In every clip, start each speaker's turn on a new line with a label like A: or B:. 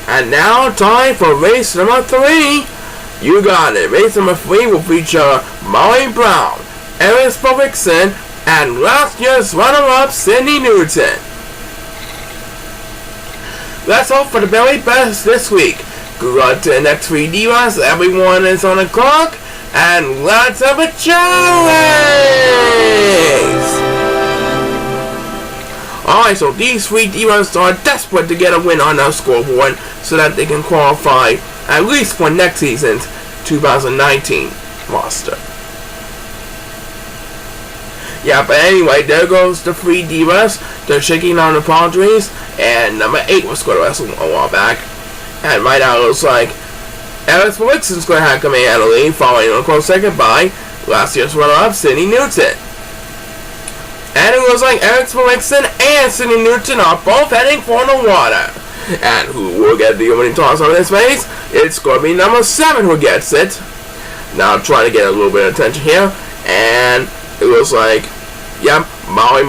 A: And now time for race number 3. You got it. Race number 3 will feature Molly Brown, Eric Fredrickson, and last year's runner-up Cindy Newton. That's all for the very best this week. Good luck to the next 3 divas. Everyone is on the clock, and let's have a challenge! Alright, so these 3 divas are desperate to get a win on their scoreboard so that they can qualify at least for next season's 2019 roster. Yeah, but anyway, there goes the 3 divas. They're shaking on the palm trees, and number 8 was going to wrestle a while back. And right now it looks like Eric Fredrickson's going to have come in at the lead, following a close second by last year's runner-up Cindy Newton. And it looks like Eric Fredrickson and Cindy Newton are both heading for the water. And who will get the winning toss on this race? It's going to be number 7 who gets it. Now I'm trying to get a little bit of attention here. And it looks like, yep, Molly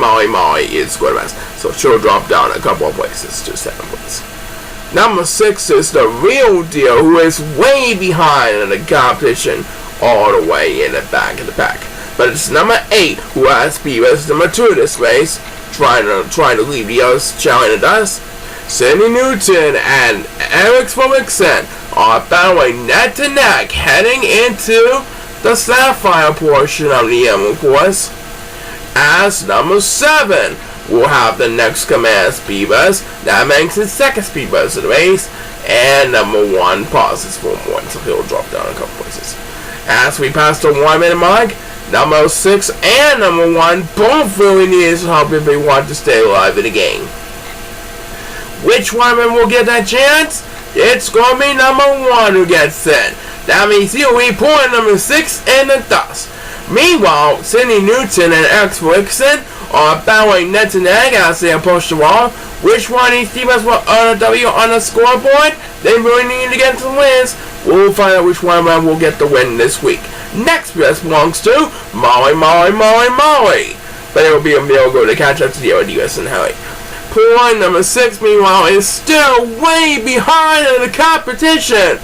A: is going to rest. So she'll drop down a couple of places to 7th place. Number 6 is the real deal, who is way behind in the competition, all the way in the back of the pack. But it's number 8 who has speed as number 2 this race, trying to leave the others Chao in the dust. Cindy Newton and Eric Fredrickson are battling neck to neck, heading into the Sapphire portion of the Emerald course. As number 7 will have the next command speedbus. That makes it second speedbus of the race. And number 1 pauses for a moment, so he'll drop down a couple places. As we pass the 1 minute mark, number 6 and number 1 both really need his help if they want to stay alive in the game. Which one will get that chance? It's going to be number 1 who gets it. That means he'll be pulling number 6 in the dust. Meanwhile, Cindy Newton and Eric Fredrickson are battling neck to neck as they approach the wall. Which one of these divas will earn a W on the scoreboard? They really need to get to the wins. We'll find out which one of them will get the win this week. Next best belongs to Molly. But it will be a miracle to catch up to the other divas in hurry. Point number 6, meanwhile, is still way behind in the competition.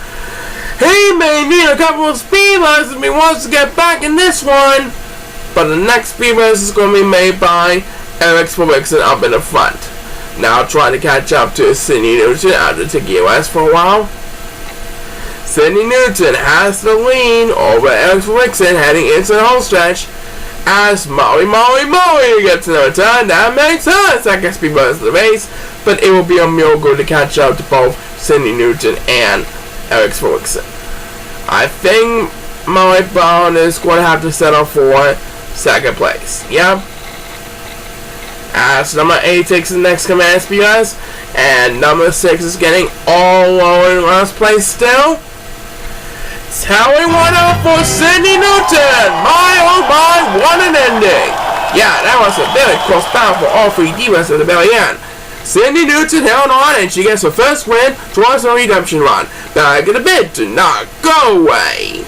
A: He may need a couple of speedruns if he wants to get back in this one. But the next speedrun is going to be made by Eric Fredrickson up in the front. Now trying to catch up to Cindy Newton after taking a rest for a while. Cindy Newton has the lead over Eric Fredrickson heading into the home stretch. As Molly gets another turn, that makes her second speedrun of the race. But it will be a miracle to catch up to both Cindy Newton and Eric Fredrickson. I think Molly Brown is going to have to settle for second place. Yep. As number 8 takes the next command speeders, and number 6 is getting all lower in last place still. Telling one out for Cindy Newton. My oh my, what an ending. Yeah, that was a very close battle for all 3 divas at the very end. Cindy Newton held on, and she gets her first win towards her redemption run. Back in a bit, do not go away.